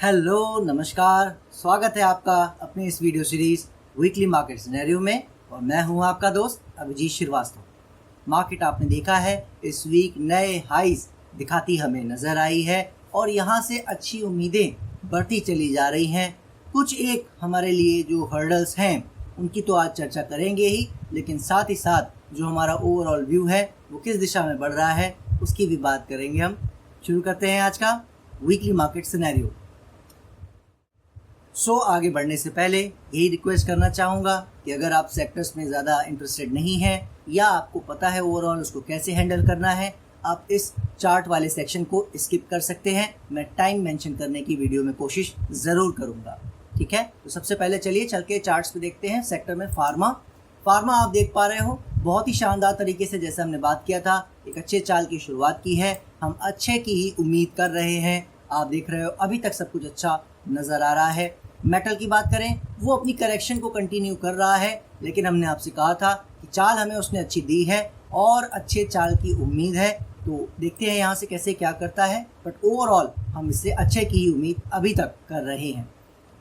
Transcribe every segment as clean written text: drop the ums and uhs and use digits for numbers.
Hello नमस्कार, स्वागत है आपका अपने इस video series weekly market scenario में। और मैं हूं आपका दोस्त अभिजीत श्रीवास्तव। मार्केट आपने देखा है इस वीक नए हाईज दिखाती हमें नज़र आई है और यहां से अच्छी उम्मीदें बढ़ती चली जा रही हैं। कुछ एक हमारे लिए जो हर्डल्स हैं उनकी तो आज चर्चा करेंगे ही, लेकिन साथ ही साथ जो हमारा ओवरऑल व्यू है वो किस दिशा में बढ़ रहा है उसकी भी बात करेंगे। हम शुरू करते हैं आज का वीकली मार्केट सिनेरियो। आगे बढ़ने से पहले यही रिक्वेस्ट करना चाहूँगा कि अगर आप सेक्टर्स में ज़्यादा इंटरेस्टेड नहीं हैं या आपको पता है ओवरऑल उसको कैसे हैंडल करना है, आप इस चार्ट वाले सेक्शन को स्किप कर सकते हैं। मैं टाइम मेंशन करने की वीडियो में कोशिश ज़रूर करूँगा, ठीक है। तो सबसे पहले चलिए चल के चार्ट्स पे देखते हैं। सेक्टर में फार्मा आप देख पा रहे हो बहुत ही शानदार तरीके से, जैसे हमने बात किया था, एक अच्छे चाल की शुरुआत की है। हम अच्छे की ही उम्मीद कर रहे हैं। आप देख रहे हो अभी तक सब कुछ अच्छा नज़र आ रहा है। मेटल की बात करें, वो अपनी करेक्शन को कंटिन्यू कर रहा है, लेकिन हमने आपसे कहा था कि चाल हमें उसने अच्छी दी है और अच्छे चाल की उम्मीद है। तो देखते हैं यहाँ से कैसे क्या करता है, बट ओवरऑल हम इससे अच्छे की ही उम्मीद अभी तक कर रहे हैं।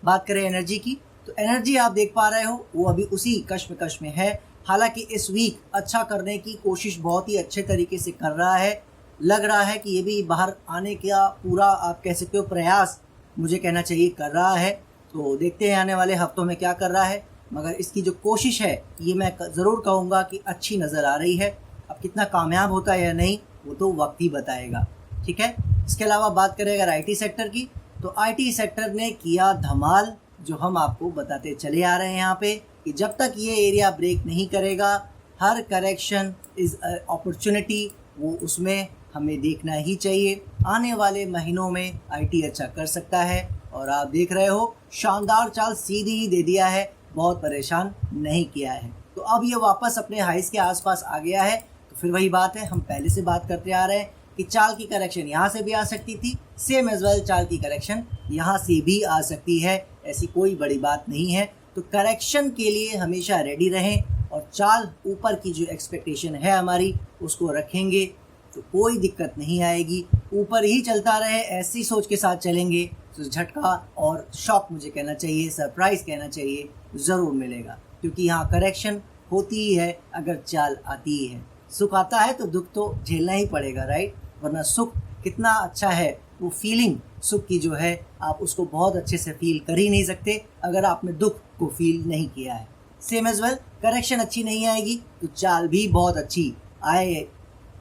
बात करें एनर्जी की, तो एनर्जी आप देख पा रहे हो वो अभी उसी कश्मकश में है। हालांकि इस वीक अच्छा करने की कोशिश बहुत ही अच्छे तरीके से कर रहा है। लग रहा है कि ये भी बाहर आने का पूरा आप कह सकते हो प्रयास, मुझे कहना चाहिए, कर रहा है। तो देखते हैं आने वाले हफ्तों में क्या कर रहा है, मगर इसकी जो कोशिश है ये मैं ज़रूर कहूँगा कि अच्छी नज़र आ रही है। अब कितना कामयाब होता है या नहीं वो तो वक्त ही बताएगा, ठीक है। इसके अलावा बात करें अगर आईटी सेक्टर की, तो आईटी सेक्टर ने किया धमाल, जो हम आपको बताते चले आ रहे हैं यहाँ पे कि जब तक ये एरिया ब्रेक नहीं करेगा, हर करेक्शन इज़ अपॉर्चुनिटी, वो उसमें हमें देखना ही चाहिए। आने वाले महीनों में आईटी अच्छा कर सकता है और आप देख रहे हो शानदार चाल सीधी ही दे दिया है, बहुत परेशान नहीं किया है। तो अब ये वापस अपने हाइस के आसपास आ गया है। तो फिर वही बात है, हम पहले से बात करते आ रहे हैं कि चाल की करेक्शन यहाँ से भी आ सकती थी, सेम एज वेल चाल की करेक्शन यहाँ से भी आ सकती है। ऐसी कोई बड़ी बात नहीं है। तो करेक्शन के लिए हमेशा रेडी रहें और चाल ऊपर की जो एक्सपेक्टेशन है हमारी उसको रखेंगे तो कोई दिक्कत नहीं आएगी। ऊपर ही चलता रहे ऐसी सोच के साथ चलेंगे तो झटका और शॉक, मुझे कहना चाहिए सरप्राइज कहना चाहिए, ज़रूर मिलेगा। क्योंकि यहाँ करेक्शन होती ही है अगर चाल आती ही है। सुख आता है तो दुख तो झेलना ही पड़ेगा, राइट। वरना सुख कितना अच्छा है, वो फीलिंग सुख की जो है आप उसको बहुत अच्छे से फील कर ही नहीं सकते अगर आपने दुख को फील नहीं किया है। सेम एज वेल करेक्शन अच्छी नहीं आएगी तो चाल भी बहुत अच्छी आए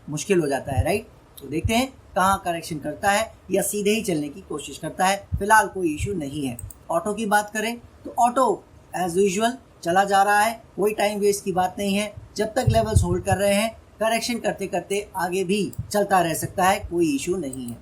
मुश्किल हो जाता है, राइट। तो देखते हैं कहाँ करेक्शन करता है या सीधे ही चलने की कोशिश करता है। फिलहाल कोई इशू नहीं है। ऑटो की बात करें तो ऑटो एज यूजुअल चला जा रहा है, कोई टाइम वेस्ट की बात नहीं है। जब तक लेवल्स होल्ड कर रहे हैं, करेक्शन करते करते आगे भी चलता रह सकता है, कोई इशू नहीं है।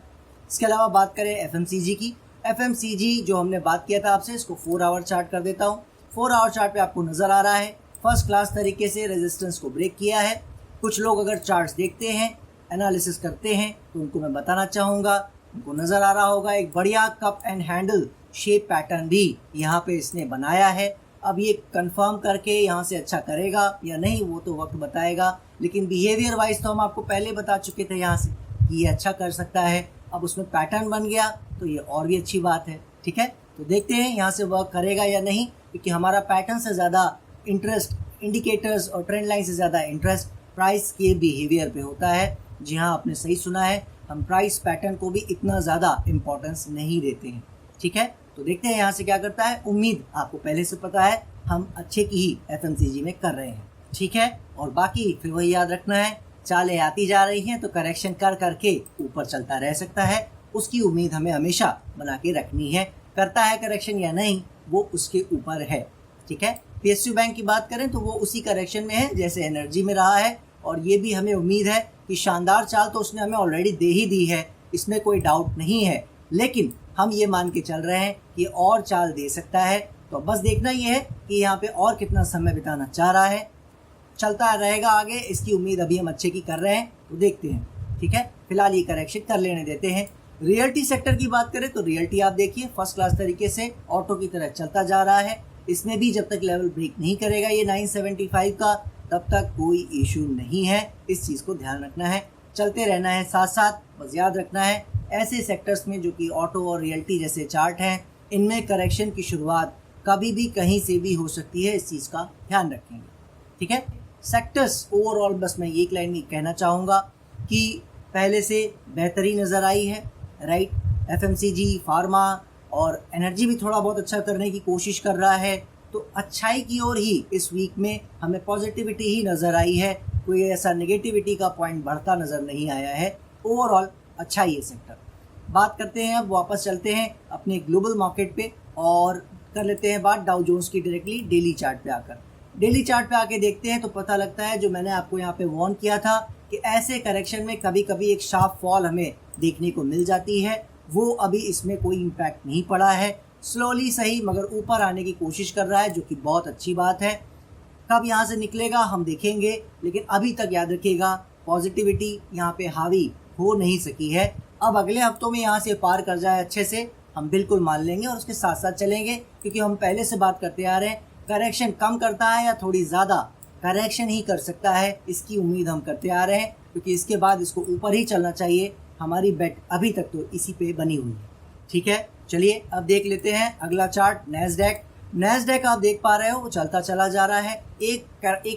इसके अलावा बात करें एफएमसीजी की, एफएमसीजी जो हमने बात किया था आपसे, इसको 4 आवर चार्ट कर देता हूँ। 4 आवर चार्ट पे आपको नज़र आ रहा है फर्स्ट क्लास तरीके से रेजिस्टेंस को ब्रेक किया है। कुछ लोग अगर चार्ट्स देखते हैं, एनालिसिस करते हैं, तो उनको मैं बताना चाहूँगा, उनको नज़र आ रहा होगा एक बढ़िया cup and handle shape pattern भी यहाँ पे इसने बनाया है। अब ये कंफर्म करके यहाँ से अच्छा करेगा या नहीं वो तो वक्त बताएगा, लेकिन बिहेवियर वाइज तो हम आपको पहले बता चुके थे यहाँ से कि ये अच्छा कर सकता है। अब उसमें पैटर्न बन गया तो ये और भी अच्छी बात है, ठीक है। तो देखते हैं यहाँ से वर्क करेगा या नहीं, क्योंकि हमारा पैटर्न से ज़्यादा इंटरेस्ट, इंडिकेटर्स और ट्रेंड लाइन से ज़्यादा इंटरेस्ट प्राइस के बिहेवियर पे होता है। जी हाँ, आपने सही सुना है, हम प्राइस पैटर्न को भी इतना ज़्यादा इम्पोर्टेंस नहीं देते हैं, ठीक है। तो देखते हैं यहाँ से क्या करता है। उम्मीद आपको पहले से पता है, हम अच्छे की ही एफएमसीजी में कर रहे हैं, ठीक है। और बाकी फिर वही याद रखना है, चालें आती जा रही हैं तो करेक्शन कर करके ऊपर चलता रह सकता है, उसकी उम्मीद हमें हमेशा बना के रखनी है। करता है करेक्शन या नहीं वो उसके ऊपर है, ठीक है। पीएसयू बैंक की बात करें तो वो उसी करेक्शन में है जैसे एनर्जी में रहा है, और ये भी हमें उम्मीद है कि शानदार चाल तो उसने हमें ऑलरेडी दे ही दी है, इसमें कोई डाउट नहीं है। लेकिन हम ये मान के चल रहे हैं कि और चाल दे सकता है। तो बस देखना ये है कि यहाँ पे और कितना समय बिताना चाह रहा है। चलता रहेगा आगे, इसकी उम्मीद अभी हम अच्छे की कर रहे हैं, तो देखते हैं, ठीक है। फिलहाल ये करेक्शन कर लेने देते हैं। रियल्टी सेक्टर की बात करें तो रियल्टी आप देखिए फर्स्ट क्लास तरीके से ऑटो की तरह चलता जा रहा है। इसमें भी जब तक लेवल ब्रेक नहीं करेगा ये 975 का, तब तक कोई इशू नहीं है। इस चीज़ को ध्यान रखना है, चलते रहना है साथ साथ। बस याद रखना है ऐसे सेक्टर्स में जो कि ऑटो और रियल्टी जैसे चार्ट हैं, इनमें करेक्शन की शुरुआत कभी भी कहीं से भी हो सकती है, इस चीज़ का ध्यान रखेंगे। ठीक है, सेक्टर्स ओवरऑल बस मैं एक लाइन में कहना चाहूँगा कि पहले से बेहतरी नज़र आई है, राइट। एफएमसीजी, फार्मा और एनर्जी भी थोड़ा बहुत अच्छा करने की कोशिश कर रहा है, तो अच्छाई की ओर ही इस वीक में हमें पॉजिटिविटी ही नज़र आई है, कोई ऐसा नेगेटिविटी का पॉइंट बढ़ता नज़र नहीं आया है। ओवरऑल अच्छा ही है सेक्टर। बात करते हैं, अब वापस चलते हैं अपने ग्लोबल मार्केट पे और कर लेते हैं बात डाउ जोन्स की डायरेक्टली डेली चार्ट पे आकर। डेली चार्ट पे आके देखते हैं तो पता लगता है, जो मैंने आपको यहाँ पे वार्न किया था कि ऐसे करेक्शन में कभी कभी एक शार्प फॉल हमें देखने को मिल जाती है, वो अभी इसमें कोई इम्पैक्ट नहीं पड़ा है। स्लोली सही मगर ऊपर आने की कोशिश कर रहा है, जो कि बहुत अच्छी बात है। कब यहाँ से निकलेगा हम देखेंगे, लेकिन अभी तक याद रखिएगा पॉजिटिविटी यहाँ पे हावी हो नहीं सकी है। अब अगले हफ्तों में यहाँ से पार कर जाए अच्छे से, हम बिल्कुल मान लेंगे और उसके साथ साथ चलेंगे, क्योंकि हम पहले से बात करते आ रहे हैं करेक्शन कम करता है या थोड़ी ज़्यादा करेक्शन ही कर सकता है, इसकी उम्मीद हम करते आ रहे हैं, क्योंकि इसके बाद इसको ऊपर ही चलना चाहिए। हमारी बेट अभी तक तो इसी पे बनी हुई है। ठीक है, चलिए अब देख लेते हैं अगला चार्ट, नैस्डैक आप देख पा रहे हो वो चलता चला जा रहा है। एक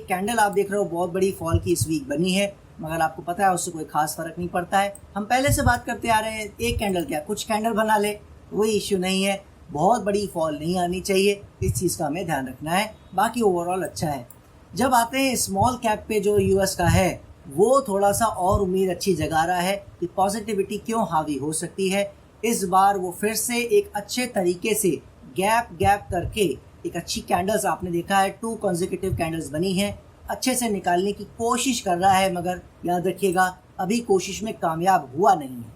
कैंडल आप देख रहे हो बहुत बड़ी फॉल की इस वीक बनी है, मगर आपको पता है उससे कोई खास फर्क नहीं पड़ता है। हम पहले से बात करते आ रहे हैं, एक कैंडल क्या कुछ कैंडल बना ले, कोई इश्यू नहीं है, बहुत बड़ी फॉल नहीं आनी चाहिए, इस चीज़ का हमें ध्यान रखना है। बाकी ओवरऑल अच्छा है। जब आते हैं स्मॉल कैप पे, जो यूएस का है वो थोड़ा सा और उम्मीद अच्छी जगा रहा है कि पॉजिटिविटी क्यों हावी हो सकती है। इस बार वो फिर से एक अच्छे तरीके से गैप करके एक अच्छी कैंडल्स आपने देखा है, 2 कंसेक्यूटिव कैंडल्स बनी हैं, अच्छे से निकालने की कोशिश कर रहा है, मगर याद रखिएगा अभी कोशिश में कामयाब हुआ नहीं है,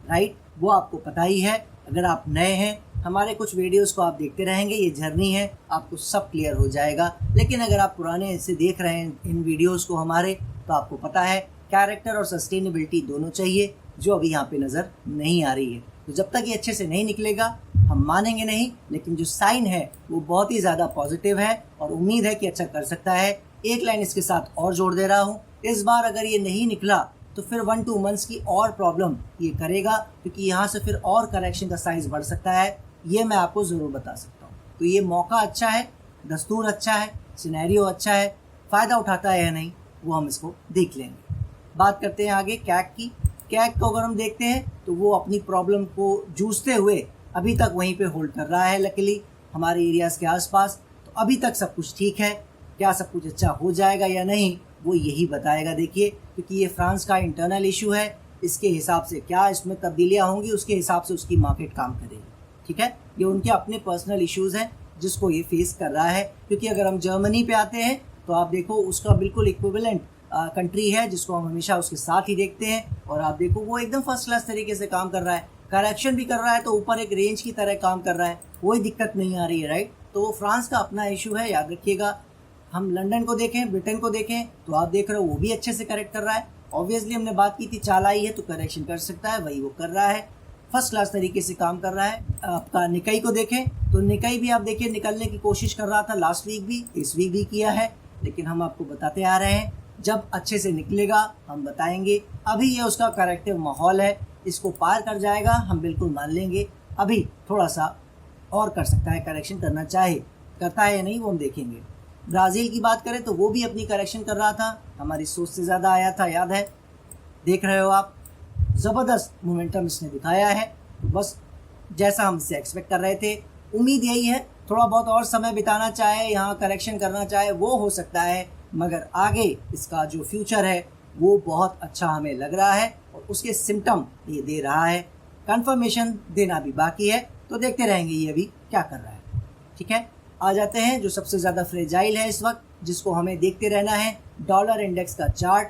राइट। वो आपको पता ही है। अगर आप नए हैं, हमारे कुछ वीडियोस को आप देखते रहेंगे, ये जर्नी है, आपको सब क्लियर हो जाएगा। लेकिन अगर आप पुराने से देख रहे हैं इन वीडियोस को हमारे, तो आपको पता है कैरेक्टर और सस्टेनेबिलिटी दोनों चाहिए, जो अभी यहाँ पे नज़र नहीं आ रही है। तो जब तक ये अच्छे से नहीं निकलेगा हम मानेंगे नहीं, लेकिन जो साइन है वो बहुत ही ज़्यादा पॉजिटिव है और उम्मीद है कि अच्छा कर सकता है। एक लाइन इसके साथ और जोड़ दे रहा हूँ, इस बार अगर ये नहीं निकला तो फिर 1-2 मंथ्स की और प्रॉब्लम ये करेगा, क्योंकि यहाँ से फिर और करेक्शन का साइज बढ़ सकता है, ये मैं आपको ज़रूर बता सकता हूँ। तो ये मौका अच्छा है, दस्तूर अच्छा है, सिनेरियो अच्छा है, फ़ायदा उठाता है या नहीं वो हम इसको देख लेंगे। बात करते हैं आगे कैक की। कैक को अगर हम देखते हैं तो वो अपनी प्रॉब्लम को जूझते हुए अभी तक वहीं पे होल्ड कर रहा है, लकीली हमारे एरियाज़ के आसपास। तो अभी तक सब कुछ ठीक है, क्या सब कुछ अच्छा हो जाएगा या नहीं वो यही बताएगा। देखिए, क्योंकि ये फ्रांस का इंटरनल इशू है, इसके हिसाब से क्या इसमें तब्दीलियाँ होंगी, उसके हिसाब से उसकी मार्केट काम करेगी। ठीक है, ये उनके अपने पर्सनल इश्यूज़ हैं जिसको ये फेस कर रहा है। क्योंकि अगर हम जर्मनी पे आते हैं तो आप देखो उसका बिल्कुल इक्विवेलेंट कंट्री है जिसको हम हमेशा उसके साथ ही देखते हैं, और आप देखो वो एकदम फर्स्ट क्लास तरीके से काम कर रहा है, करेक्शन भी कर रहा है तो ऊपर एक रेंज की तरह काम कर रहा है, कोई दिक्कत नहीं आ रही है, राइट। तो वो फ्रांस का अपना इशू है, याद रखिएगा। हम लंदन को देखें, ब्रिटेन को देखें, तो आप देख रहे हो वो भी अच्छे से करेक्ट कर रहा है। ऑब्वियसली हमने बात की थी चालाई है तो करेक्शन कर सकता है, वही वो कर रहा है, फर्स्ट क्लास तरीके से काम कर रहा है। आपका निकाई को देखें तो निकाई भी आप देखिए निकलने की कोशिश कर रहा था, लास्ट वीक भी, इस वीक भी किया है, लेकिन हम आपको बताते आ रहे हैं जब अच्छे से निकलेगा हम बताएंगे। अभी ये उसका करेक्टिव माहौल है, इसको पार कर जाएगा हम बिल्कुल मान लेंगे। अभी थोड़ा सा और कर सकता है, करेक्शन करना चाहे, करता है या नहीं वो हम देखेंगे। ब्राज़ील की बात करें तो वो भी अपनी करेक्शन कर रहा था, हमारी सोच से ज़्यादा आया था, याद है, देख रहे हो आप, ज़बरदस्त मोमेंटम इसने दिखाया है। तो बस जैसा हम इससे एक्सपेक्ट कर रहे थे, उम्मीद यही है थोड़ा बहुत और समय बिताना चाहे, यहाँ करेक्शन करना चाहे वो हो सकता है, मगर आगे इसका जो फ्यूचर है वो बहुत अच्छा हमें लग रहा है और उसके सिम्टम ये दे रहा है। कंफर्मेशन देना भी बाकी है, तो देखते रहेंगे ये अभी क्या कर रहा है। ठीक है, आ जाते हैं जो सबसे ज़्यादा फ्रेजाइल है इस वक्त, जिसको हमें देखते रहना है, डॉलर इंडेक्स का चार्ट।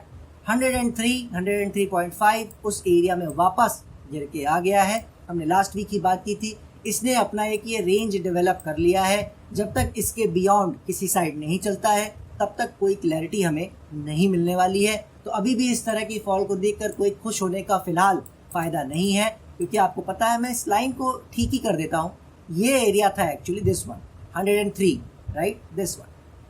103.5 उस एरिया में वापस गिर के आ गया है। हमने लास्ट वीक की बात की थी, इसने अपना एक ये रेंज डेवलप कर लिया है। जब तक इसके बियॉन्ड किसी साइड नहीं चलता है तब तक कोई क्लैरिटी हमें नहीं मिलने वाली है। तो अभी भी इस तरह की फॉल को देखकर कोई खुश होने का फिलहाल फ़ायदा नहीं है, क्योंकि आपको पता है मैं इस लाइन को ठीक ही कर देता हूँ। ये एरिया था actually this one 103, right, this one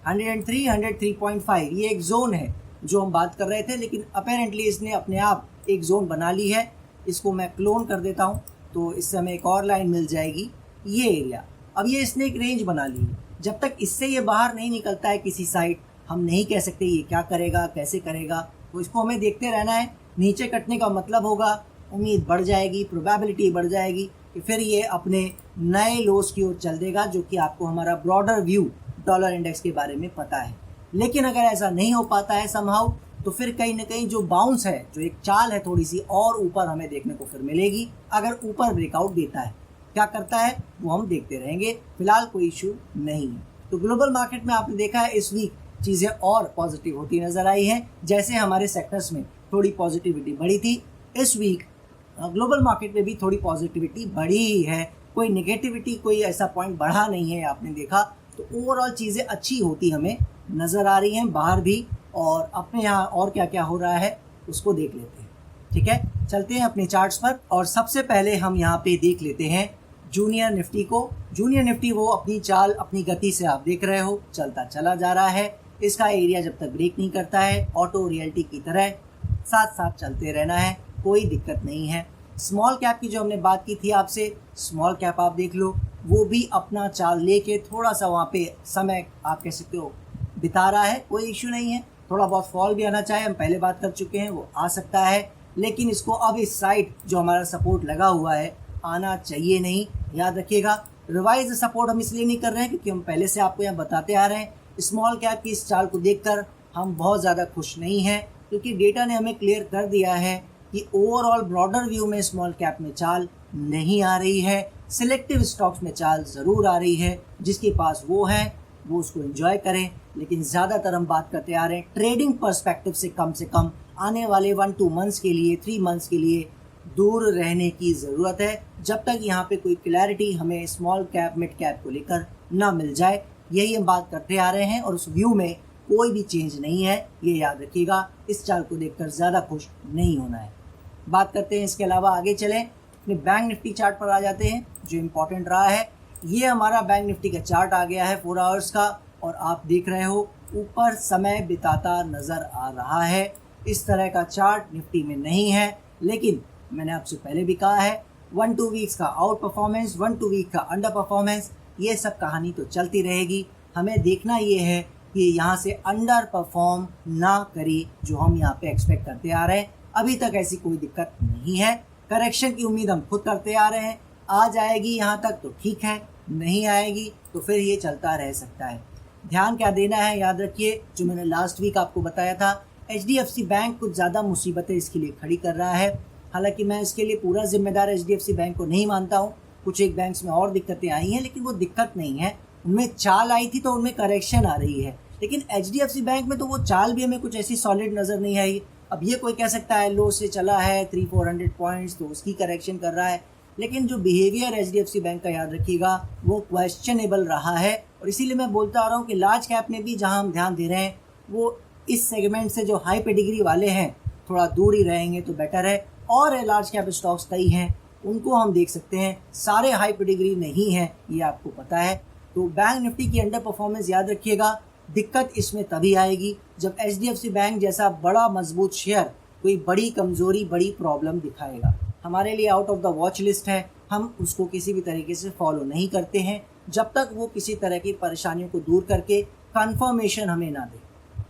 103, 103.5, ये एक जोन है जो हम बात कर रहे थे, लेकिन अपेरेंटली इसने अपने आप एक जोन बना ली है। इसको मैं क्लोन कर देता हूँ, तो इससे हमें एक और लाइन मिल जाएगी, ये एरिया। अब ये इसने एक रेंज बना ली है, जब तक इससे ये बाहर नहीं निकलता है किसी साइड, हम नहीं कह सकते ये क्या करेगा, कैसे करेगा। तो इसको हमें देखते रहना है। नीचे कटने का मतलब होगा उम्मीद बढ़ जाएगी, प्रोबेबिलिटी बढ़ जाएगी कि फिर ये अपने नए लोस की ओर चल देगा, जो कि आपको हमारा ब्रॉडर व्यू डॉलर इंडेक्स के बारे में पता है। लेकिन अगर ऐसा नहीं हो पाता है समहाउ, तो फिर कहीं ना कहीं जो बाउंस है, जो एक चाल है थोड़ी सी और ऊपर हमें देखने को फिर मिलेगी, अगर ऊपर ब्रेकआउट देता है। क्या करता है वो हम देखते रहेंगे, फिलहाल कोई इशू नहीं है। तो ग्लोबल मार्केट में आपने देखा है इस वीक चीज़ें और पॉजिटिव होती नजर आई हैं। जैसे हमारे सेक्टर्स में थोड़ी पॉजिटिविटी बढ़ी थी, इस वीक ग्लोबल मार्केट में भी थोड़ी पॉजिटिविटी बढ़ी ही है। कोई नेगेटिविटी, कोई ऐसा पॉइंट बढ़ा नहीं है आपने देखा। तो ओवरऑल चीज़ें अच्छी होती हमें नज़र आ रही हैं बाहर भी, और अपने यहाँ और क्या क्या हो रहा है उसको देख लेते हैं। ठीक है, चलते हैं अपने चार्ट्स पर, और सबसे पहले हम यहाँ पे देख लेते हैं जूनियर निफ्टी को। जूनियर निफ्टी वो अपनी चाल, अपनी गति से आप देख रहे हो चलता चला जा रहा है। इसका एरिया जब तक ब्रेक नहीं करता है, ऑटो रियल्टी की तरह साथ साथ चलते रहना है, कोई दिक्कत नहीं है। स्मॉल कैप की जो हमने बात की थी आपसे, स्मॉल कैप आप देख लो, वो भी अपना चाल लेके थोड़ा सा वहाँ पे समय आप कह सकते हो बिता रहा है, कोई इश्यू नहीं है। थोड़ा बहुत फॉल भी आना चाहे, हम पहले बात कर चुके हैं, वो आ सकता है, लेकिन इसको अब इस साइड जो हमारा सपोर्ट लगा हुआ है आना चाहिए नहीं। याद रखिएगा, रिवाइज सपोर्ट हम इसलिए नहीं कर रहे हैं क्योंकि हम पहले से आपको यहाँ बताते आ रहे हैं, स्मॉल कैप की इस चाल को देखकर हम बहुत ज़्यादा खुश नहीं हैं, क्योंकि डेटा ने हमें क्लियर कर दिया है कि ओवरऑल ब्रॉडर व्यू में स्मॉल कैप में चाल नहीं आ रही है। सिलेक्टिव स्टॉक्स में चाल ज़रूर आ रही है, जिसके पास वो है वो उसको एंजॉय करें। लेकिन ज़्यादातर हम बात करते आ रहे हैं ट्रेडिंग पर्सपेक्टिव से कम आने वाले 1-2 मंथ्स के लिए, 3 मंथ्स के लिए दूर रहने की ज़रूरत है, जब तक यहाँ पे कोई क्लैरिटी हमें स्मॉल कैप मिड कैप को लेकर ना मिल जाए। यही हम बात करते आ रहे हैं, और उस व्यू में कोई भी चेंज नहीं है, ये याद रखिएगा। इस चाल को देखकर ज़्यादा खुश नहीं होना है। बात करते हैं इसके अलावा, आगे चलें, अपने बैंक निफ्टी चार्ट पर आ जाते हैं जो इम्पोर्टेंट रहा है। ये हमारा बैंक निफ्टी का चार्ट आ गया है 4 आवर्स का, और आप देख रहे हो ऊपर समय बिताता नज़र आ रहा है। इस तरह का चार्ट निफ्टी में नहीं है, लेकिन मैंने आपसे पहले भी कहा है 1-2 वीक्स का आउट परफॉर्मेंस, 1-2 वीक का अंडर परफॉर्मेंस, ये सब कहानी तो चलती रहेगी। हमें देखना ये है कि यहाँ से अंडर परफॉर्म ना करे, जो हम यहाँ पे एक्सपेक्ट करते आ रहे हैं। अभी तक ऐसी कोई दिक्कत नहीं है। करेक्शन की उम्मीद हम खुद करते आ रहे हैं, आ जाएगी यहाँ तक तो ठीक है, नहीं आएगी तो फिर ये चलता रह सकता है। ध्यान क्या देना है, याद रखिए, जो मैंने लास्ट वीक आपको बताया था, HDFC बैंक कुछ ज़्यादा मुसीबतें इसके लिए खड़ी कर रहा है। हालांकि मैं इसके लिए पूरा जिम्मेदार HDFC बैंक को नहीं मानता हूँ। कुछ एक बैंक्स में और दिक्कतें आई हैं, लेकिन वो दिक्कत नहीं है, उनमें चाल आई थी तो उनमें करेक्शन आ रही है। लेकिन HDFC बैंक में तो वो चाल भी हमें कुछ ऐसी सॉलिड नज़र नहीं आई। अब ये कोई कह सकता है लो से चला है 300-400 पॉइंट्स तो उसकी करेक्शन कर रहा है, लेकिन जो बिहेवियर HDFC बैंक का, याद रखिएगा, वो क्वेश्चनेबल रहा है। और इसीलिए मैं बोलता आ रहा हूँ कि लार्ज कैप में भी जहाँ हम ध्यान दे रहे हैं, वो इस सेगमेंट से जो हाई पेडिग्री वाले हैं थोड़ा दूर ही रहेंगे तो बेटर है। और लार्ज कैप स्टॉक्स कई हैं, उनको हम देख सकते हैं, सारे हाई पेडिग्री नहीं हैं, ये आपको पता है। तो बैंक निफ्टी की अंडर परफॉर्मेंस याद रखिएगा, दिक्कत इसमें तभी आएगी जब HDFC बैंक जैसा बड़ा मजबूत शेयर कोई बड़ी कमज़ोरी, बड़ी प्रॉब्लम दिखाएगा। हमारे लिए out of the watch list है, हम उसको किसी भी तरीके से फॉलो नहीं करते हैं जब तक वो किसी तरह की परेशानियों को दूर करके कंफर्मेशन हमें ना दे।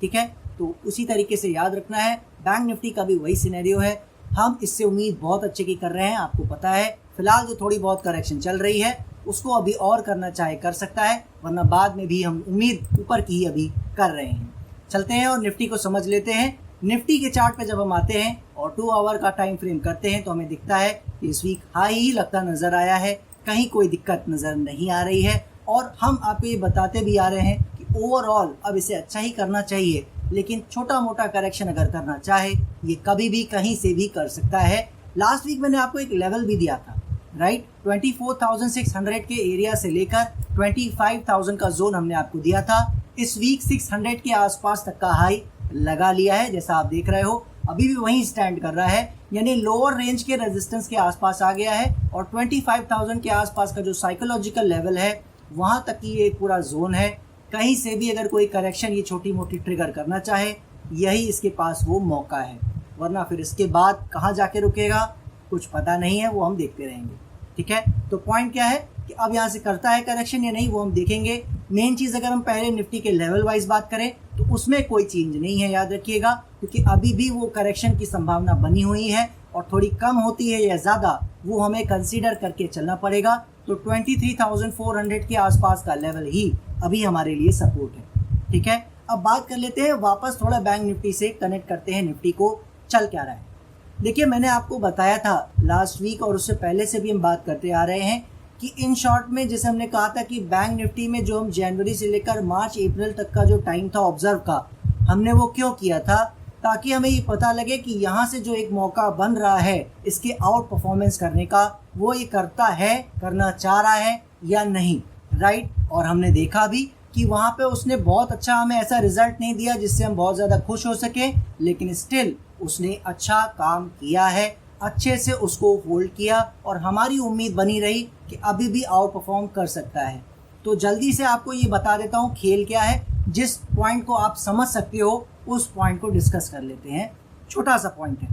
ठीक है, तो उसी तरीके से याद रखना है। बैंक निफ्टी का भी वही सिनेरियो है, हम इससे उम्मीद बहुत अच्छे की कर रहे हैं, आपको पता है। फिलहाल जो थोड़ी बहुत करेक्शन चल रही है उसको अभी और करना चाहे कर सकता है, वरना बाद में भी हम उम्मीद ऊपर की ही अभी कर रहे हैं। चलते हैं और निफ्टी को समझ लेते हैं। निफ्टी के चार्ट पे जब हम आते हैं और 2 आवर का टाइम फ्रेम करते हैं तो हमें दिखता है कि इस वीक हाई ही लगता नज़र आया है, कहीं कोई दिक्कत नज़र नहीं आ रही है। और हम आपको ये बताते भी आ रहे हैं कि ओवरऑल अब इसे अच्छा ही करना चाहिए, लेकिन छोटा मोटा करेक्शन अगर करना चाहे ये कभी भी कहीं से भी कर सकता है। लास्ट वीक मैंने आपको एक लेवल भी दिया था, राइट, 24,600 के एरिया से लेकर 25,000 का जोन हमने आपको दिया था। इस वीक 600 के आसपास तक का हाई लगा लिया है, जैसा आप देख रहे हो, अभी भी वहीं स्टैंड कर रहा है, यानी लोअर रेंज के रेजिस्टेंस के आसपास आ गया है। और 25,000 के आसपास का जो साइकोलॉजिकल लेवल है, वहाँ तक की ये पूरा जोन है। कहीं से भी अगर कोई करेक्शन ये छोटी मोटी ट्रिगर करना चाहे, यही इसके पास वो मौका है, वरना फिर इसके बाद कहाँ जाके रुकेगा कुछ पता नहीं है, वो हम देखते रहेंगे। ठीक है, तो पॉइंट क्या है कि अब यहाँ से करता है करेक्शन या नहीं वो हम देखेंगे। मेन चीज़ अगर हम पहले निफ्टी के लेवल वाइज बात करें तो उसमें कोई चेंज नहीं है, याद रखिएगा, क्योंकि अभी भी वो करेक्शन की संभावना बनी हुई है और थोड़ी कम होती है या ज़्यादा वो हमें कंसीडर करके चलना पड़ेगा। तो 23,400 के आसपास का लेवल ही अभी हमारे लिए सपोर्ट है। ठीक है, अब बात कर लेते हैं वापस थोड़ा बैंक निफ्टी से कनेक्ट करते हैं, निफ्टी को चल क्या रहा है। देखिए, मैंने आपको बताया था लास्ट वीक और उससे पहले से भी हम बात करते आ रहे हैं कि इन शॉर्ट में जैसे हमने कहा था कि बैंक निफ्टी में जो हम जनवरी से लेकर मार्च अप्रैल तक का जो टाइम था ऑब्जर्व का, हमने वो क्यों किया था, ताकि हमें ये पता लगे कि यहाँ से जो एक मौका बन रहा है इसके आउट परफॉर्मेंस करने का, वो ये करता है, करना चाह रहा है या नहीं, राइट। और हमने देखा भी कि वहाँ पे उसने बहुत अच्छा हमें ऐसा रिजल्ट नहीं दिया जिससे हम बहुत ज़्यादा खुश हो सके, लेकिन स्टिल उसने अच्छा काम किया है, अच्छे से उसको होल्ड किया और हमारी उम्मीद बनी रही कि अभी भी आउट परफॉर्म कर सकता है। तो जल्दी से आपको ये बता देता हूँ खेल क्या है, जिस पॉइंट को आप समझ सकते हो उस पॉइंट को डिस्कस कर लेते हैं। छोटा सा पॉइंट है,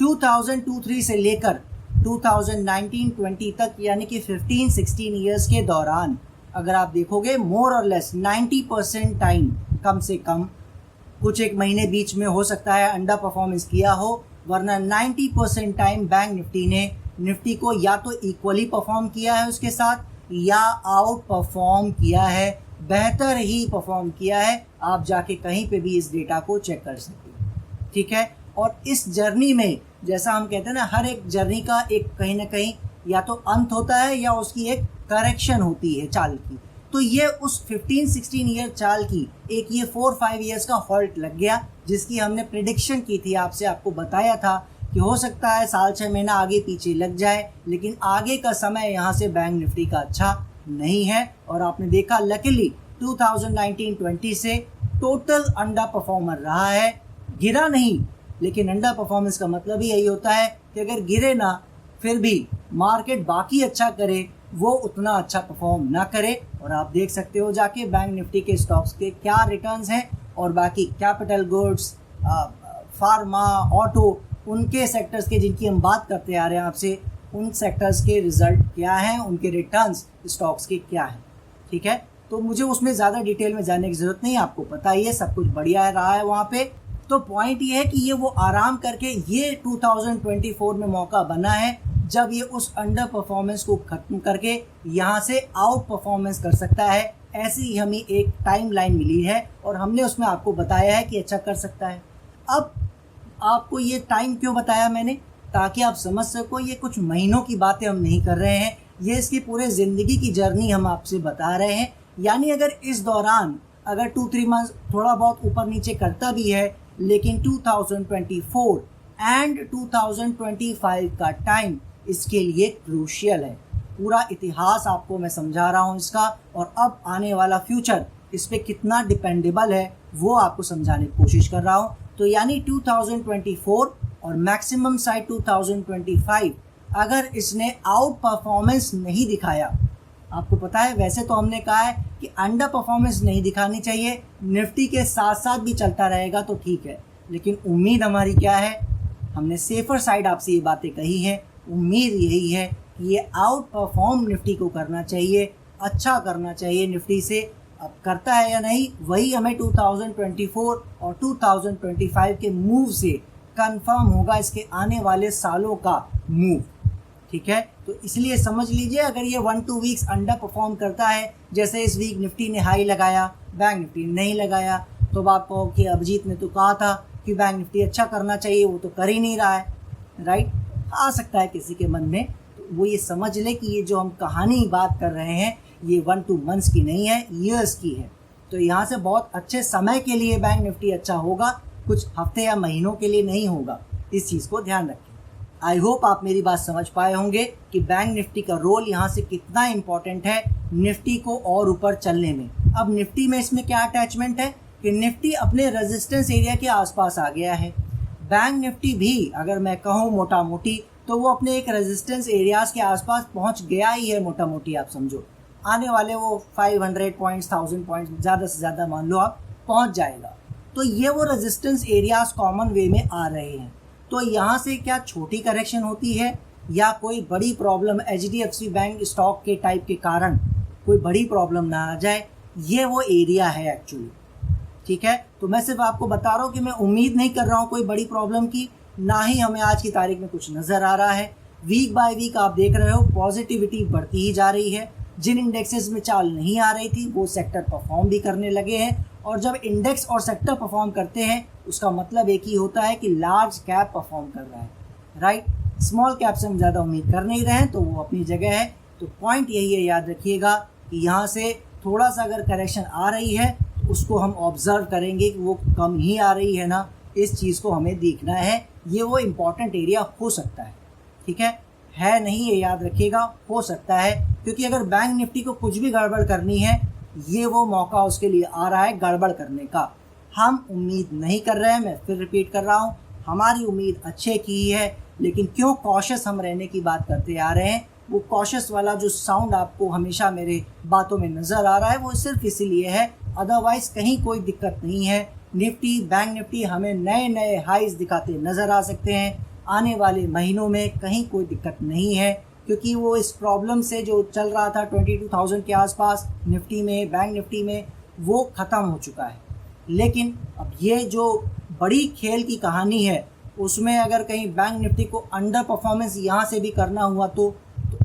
2002-03 से लेकर 2019-20 तक यानी कि 15-16 ईयर्स के दौरान अगर आप देखोगे मोर और लेस 90% टाइम, कम से कम कुछ एक महीने बीच में हो सकता है अंडर परफॉर्मेंस किया हो, वरना 90% टाइम बैंक निफ्टी ने निफ्टी को या तो इक्वली परफॉर्म किया है उसके साथ या आउट परफॉर्म किया है, बेहतर ही परफॉर्म किया है। आप जाके कहीं पे भी इस डेटा को चेक कर सकते हो। ठीक है, और इस जर्नी में जैसा हम कहते हैं ना, हर एक जर्नी का एक कहीं ना कहीं या तो अंत होता है या उसकी एक करेक्शन होती है चाल की। तो ये उस 15-16 ईयर चाल की एक ये 4-5 ईयर्स का हॉल्ट लग गया, जिसकी हमने प्रिडिक्शन की थी आपसे, आपको बताया था कि हो सकता है साल 6 महीना आगे पीछे लग जाए, लेकिन आगे का समय यहाँ से बैंक निफ्टी का अच्छा नहीं है। और आपने देखा लकीली 2019-20 से टोटल अंडर परफॉर्मर रहा है, गिरा नहीं, लेकिन अंडर परफॉर्मेंस का मतलब ही यही होता है कि अगर गिरे ना फिर भी मार्केट बाकी अच्छा करे, वो उतना अच्छा परफॉर्म ना करे। और आप देख सकते हो जाके बैंक निफ्टी के स्टॉक्स के क्या रिटर्न्स हैं और बाकी कैपिटल गुड्स, फार्मा, ऑटो, उनके सेक्टर्स के जिनकी हम बात करते आ रहे हैं आपसे, उन सेक्टर्स के रिजल्ट क्या हैं, उनके रिटर्न्स स्टॉक्स के क्या हैं। ठीक है, तो मुझे उसमें ज़्यादा डिटेल में जाने की ज़रूरत नहीं है, आपको पता ही है सब कुछ बढ़िया रहा है वहाँ पे। तो पॉइंट ये है कि ये वो आराम करके ये 2024 में मौका बना है जब ये उस अंडर परफॉर्मेंस को खत्म करके यहाँ से आउट परफॉर्मेंस कर सकता है। ऐसी ही हमें एक टाइम लाइन मिली है और हमने उसमें आपको बताया है कि अच्छा कर सकता है। अब आपको ये टाइम क्यों बताया मैंने, ताकि आप समझ सको ये कुछ महीनों की बातें हम नहीं कर रहे हैं, ये इसकी पूरे ज़िंदगी की जर्नी हम आपसे बता रहे हैं। यानी अगर इस दौरान अगर 2-3 मंथ थोड़ा बहुत ऊपर नीचे करता भी है, लेकिन 2024 एंड 2025 का टाइम इसके लिए क्रूशियल है। पूरा इतिहास आपको मैं समझा रहा हूँ इसका, और अब आने वाला फ्यूचर इस पर कितना डिपेंडेबल है वो आपको समझाने की कोशिश कर रहा हूँ। तो यानी 2024 और मैक्सिमम साइड 2025 अगर इसने आउट परफॉर्मेंस नहीं दिखाया, आपको पता है वैसे तो हमने कहा है कि अंडर परफॉर्मेंस नहीं दिखानी चाहिए, निफ्टी के साथ साथ भी चलता रहेगा तो ठीक है, लेकिन उम्मीद हमारी क्या है, हमने सेफर साइड आपसे ये बातें कही हैं, उम्मीद यही है कि ये आउट परफॉर्म निफ्टी को करना चाहिए, अच्छा करना चाहिए निफ्टी से। अब करता है या नहीं वही हमें 2024 और 2025 के मूव से कंफर्म होगा, इसके आने वाले सालों का मूव। ठीक है, तो इसलिए समझ लीजिए अगर ये 1-2 वीक्स अंडर परफॉर्म करता है, जैसे इस वीक निफ्टी ने हाई लगाया, बैंक निफ्टी ने नहीं लगाया, तो आप कहो कि अभिजीत ने तो कहा था कि बैंक निफ्टी अच्छा करना चाहिए, वो तो कर ही नहीं रहा है, राइट। आ सकता है किसी के मन में, तो वो ये समझ ले कि ये जो हम कहानी बात कर रहे हैं ये 1-2 मंथ्स की नहीं है, ईयर्स की है। तो यहाँ से बहुत अच्छे समय के लिए बैंक निफ्टी अच्छा होगा, कुछ हफ्ते या महीनों के लिए नहीं होगा, इस चीज़ को ध्यान रखें। आई होप आप मेरी बात समझ पाए होंगे कि बैंक निफ्टी का रोल यहाँ से कितना इम्पोर्टेंट है निफ्टी को और ऊपर चलने में। अब निफ्टी में इसमें क्या अटैचमेंट है कि निफ्टी अपने रेजिस्टेंस एरिया के आसपास आ गया है, बैंक निफ्टी भी अगर मैं कहूँ मोटा मोटी तो वो अपने एक रेजिस्टेंस एरियाज़ के आसपास पहुँच गया ही है, मोटा मोटी आप समझो आने वाले वो 500 पॉइंट्स 1000 पॉइंट्स ज़्यादा से ज़्यादा मान लो आप पहुँच जाएगा। तो ये वो रेजिस्टेंस एरियाज़ कॉमन वे में आ रहे हैं। तो यहाँ से क्या छोटी करेक्शन होती है या कोई बड़ी प्रॉब्लम HDFC बैंक स्टॉक के टाइप के कारण कोई बड़ी प्रॉब्लम ना आ जाए, ये वो एरिया है एक्चुअली। ठीक है, तो मैं सिर्फ आपको बता रहा हूँ कि मैं उम्मीद नहीं कर रहा हूँ कोई बड़ी प्रॉब्लम की, ना ही हमें आज की तारीख में कुछ नज़र आ रहा है। वीक बाय वीक आप देख रहे हो पॉजिटिविटी बढ़ती ही जा रही है। जिन इंडेक्सेस में चाल नहीं आ रही थी वो सेक्टर परफॉर्म भी करने लगे हैं, और जब इंडेक्स और सेक्टर परफॉर्म करते हैं उसका मतलब एक ही होता है कि लार्ज कैप परफॉर्म कर रहा है, राइट। स्मॉल कैप से हम ज़्यादा उम्मीद कर नहीं रहे हैं, तो वो अपनी जगह है। तो पॉइंट यही है, याद रखिएगा कि यहाँ से थोड़ा सा अगर करेक्शन आ रही है तो उसको हम ऑब्जर्व करेंगे कि वो कम ही आ रही है ना, इस चीज़ को हमें देखना है। ये वो इम्पॉर्टेंट एरिया हो सकता है, ठीक है नहीं, ये याद रखिएगा, हो सकता है, क्योंकि अगर बैंक निफ्टी को कुछ भी गड़बड़ करनी है, ये वो मौका उसके लिए आ रहा है गड़बड़ करने का। हम उम्मीद नहीं कर रहे हैं, मैं फिर रिपीट कर रहा हूँ, हमारी उम्मीद अच्छे की ही है, लेकिन क्यों कॉशियस हम रहने की बात करते आ रहे हैं, वो कॉशियस वाला जो साउंड आपको हमेशा मेरे बातों में नज़र आ रहा है वो सिर्फ इसीलिए है, अदरवाइज़ कहीं कोई दिक्कत नहीं है। निफ्टी, बैंक निफ्टी हमें नए नए हाइज दिखाते नज़र आ सकते हैं आने वाले महीनों में, कहीं कोई दिक्कत नहीं है, क्योंकि वो इस प्रॉब्लम से जो चल रहा था 22,000 के आसपास निफ्टी में, बैंक निफ्टी में, वो ख़त्म हो चुका है। लेकिन अब ये जो बड़ी खेल की कहानी है उसमें अगर कहीं बैंक निफ्टी को अंडर परफॉर्मेंस यहाँ से भी करना हुआ तो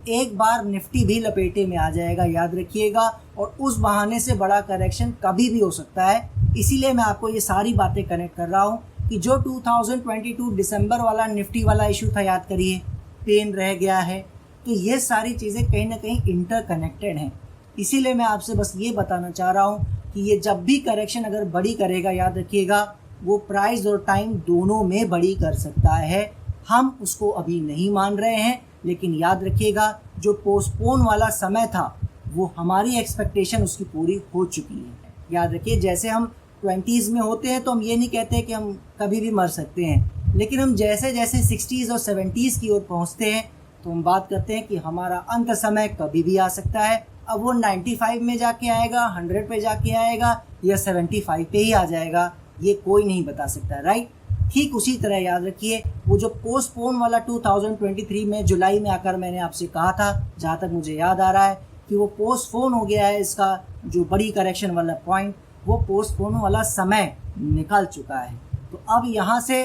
एक बार निफ्टी भी लपेटे में आ जाएगा, याद रखिएगा, और उस बहाने से बड़ा करेक्शन कभी भी हो सकता है। इसीलिए मैं आपको ये सारी बातें कनेक्ट कर रहा हूँ कि जो 2022 दिसंबर वाला निफ्टी वाला इशू था, याद करिए, पेन रह गया है, तो ये सारी चीज़ें कहीं ना कहीं इंटरकनेक्टेड हैं। इसीलिए मैं आपसे बस ये बताना चाह रहा हूँ कि ये जब भी करेक्शन अगर बड़ी करेगा, याद रखिएगा, वो प्राइस और टाइम दोनों में बड़ी कर सकता है। हम उसको अभी नहीं मान रहे हैं, लेकिन याद रखिएगा जो पोस्टपोन वाला समय था वो हमारी एक्सपेक्टेशन उसकी पूरी हो चुकी है। याद रखिए, जैसे हम 20s में होते हैं तो हम ये नहीं कहते कि हम कभी भी मर सकते हैं, लेकिन हम जैसे जैसे 60s और 70s की ओर पहुंचते हैं तो हम बात करते हैं कि हमारा अंत समय कभी भी आ सकता है। अब वो 95 में जाके आएगा, 100 पे जाके आएगा, या 75 पे ही आ जाएगा, ये कोई नहीं बता सकता, राइट। ठीक उसी तरह याद रखिए, वो जो पोस्टपोन वाला 2023 में जुलाई में आकर मैंने आपसे कहा था, जहाँ तक मुझे याद आ रहा है कि वो पोस्टपोन हो गया है, इसका जो बड़ी करेक्शन वाला पॉइंट, वो पोस्टपोन वाला समय निकल चुका है। तो अब यहाँ से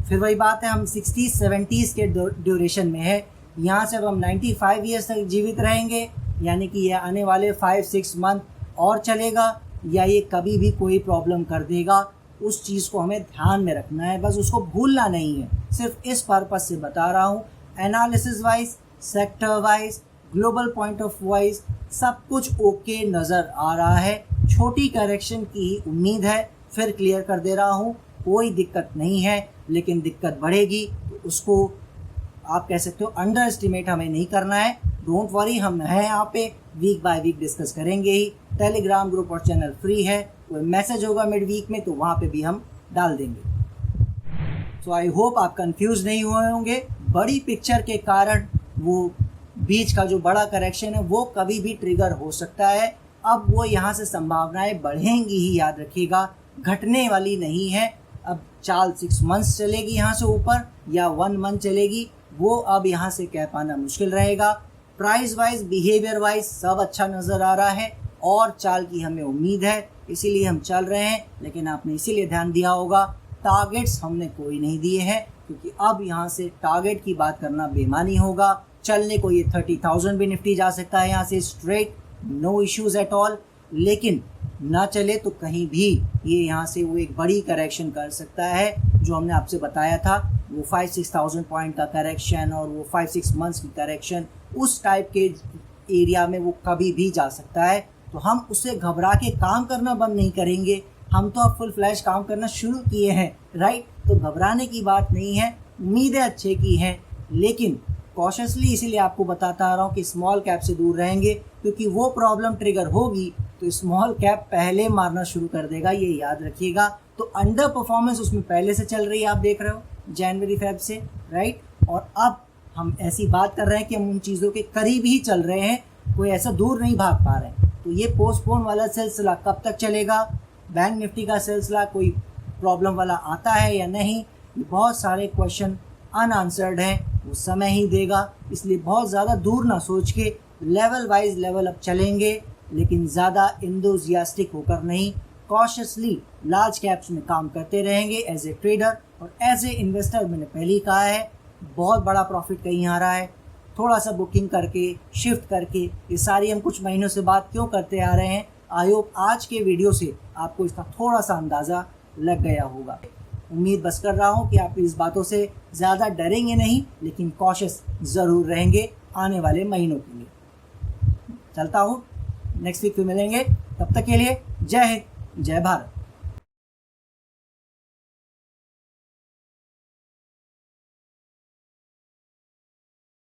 फिर वही बात है, हम 60s 70s के ड्यूरेशन में है, यहाँ से अब हम 95 ईयर्स तक जीवित रहेंगे, यानी कि ये आने वाले 5-6 मंथ और चलेगा, या ये कभी भी कोई प्रॉब्लम कर देगा, उस चीज़ को हमें ध्यान में रखना है, बस उसको भूलना नहीं है। सिर्फ इस पर्पज से बता रहा हूँ, analysis wise, sector wise, global point of wise सब कुछ ओके नज़र आ रहा है। छोटी करेक्शन की ही उम्मीद है, फिर क्लियर कर दे रहा हूँ, कोई दिक्कत नहीं है, लेकिन दिक्कत बढ़ेगी तो उसको आप कह सकते हो अंडर एस्टिमेट हमें नहीं करना है। डोंट वरी, हम हैं यहाँ पे, वीक बाय वीक डिस्कस करेंगे ही। टेलीग्राम ग्रुप और चैनल फ्री है, कोई मैसेज होगा मिड वीक में तो वहाँ पे भी हम डाल देंगे। सो आई होप आप कंफ्यूज नहीं हुए होंगे। बड़ी पिक्चर के कारण वो बीच का जो बड़ा करेक्शन है वो कभी भी ट्रिगर हो सकता है। अब वो यहाँ से संभावनाएं बढ़ेंगी ही, याद रखिएगा, घटने वाली नहीं है। अब चाल 6 मंथ्स चलेगी यहाँ से ऊपर या 1 मंथ चलेगी, वो अब यहाँ से कह पाना मुश्किल रहेगा। प्राइस वाइज, बिहेवियर वाइज सब अच्छा नज़र आ रहा है और चाल की हमें उम्मीद है, इसीलिए हम चल रहे हैं। लेकिन आपने इसीलिए ध्यान दिया होगा, टारगेट्स हमने कोई नहीं दिए हैं, क्योंकि अब यहाँ से टारगेट की बात करना बेमानी होगा। चलने को ये 30,000 भी निफ्टी जा सकता है यहाँ से straight, no issues at all, लेकिन ना चले तो कहीं भी ये यहाँ से वो एक बड़ी करेक्शन कर सकता है। जो हमने आपसे बताया था वो 5-6,000 पॉइंट का करेक्शन और वो 5-6 मंथ्स की करेक्शन, उस टाइप के एरिया में वो कभी भी जा सकता है। तो हम उससे घबरा के काम करना बंद नहीं करेंगे, हम तो अब फुल फ्लैश काम करना शुरू किए हैं, राइट। तो घबराने की बात नहीं है, उम्मीदें अच्छे की हैं, लेकिन कॉशियसली इसीलिए आपको बताता आ रहा हूँ कि स्मॉल कैप से दूर रहेंगे, क्योंकि वो प्रॉब्लम ट्रिगर होगी तो स्मॉल कैप पहले मारना शुरू कर देगा, ये याद रखिएगा। तो अंडर परफॉर्मेंस उसमें पहले से चल रही है, आप देख रहे हो जनवरी फेब से, राइट। और अब हम ऐसी बात कर रहे हैं कि हम उन चीज़ों के करीब ही चल रहे हैं, कोई ऐसा दूर नहीं भाग पा रहे हैं। तो ये पोस्टपोन वाला सिलसिला कब तक चलेगा, बैंक निफ्टी का सिलसिला कोई प्रॉब्लम वाला आता है या नहीं, ये बहुत सारे क्वेश्चन अनआंसर्ड हैं। वो समय ही देगा। इसलिए बहुत ज़्यादा दूर ना सोच के लेवल वाइज लेवल अप चलेंगे, लेकिन ज़्यादा इंथुसियास्टिक होकर नहीं, कॉशियसली लार्ज कैप्स में काम करते रहेंगे एज ए ट्रेडर और एज ए इन्वेस्टर। मैंने पहले ही कहा है, बहुत बड़ा प्रॉफिट कहीं आ रहा है। थोड़ा सा बुकिंग करके, शिफ्ट करके, ये सारी हम कुछ महीनों से बात क्यों करते आ रहे हैं। आई होप आज के वीडियो से आपको इसका थोड़ा सा अंदाज़ा लग गया होगा। उम्मीद बस कर रहा हूँ कि आप इस बातों से ज़्यादा डरेंगे नहीं, लेकिन कॉशियस ज़रूर रहेंगे आने वाले महीनों के लिए। चलता हूँ, नेक्स्ट वीक फिर मिलेंगे। तब तक के लिए जय हिंद, जय भारत।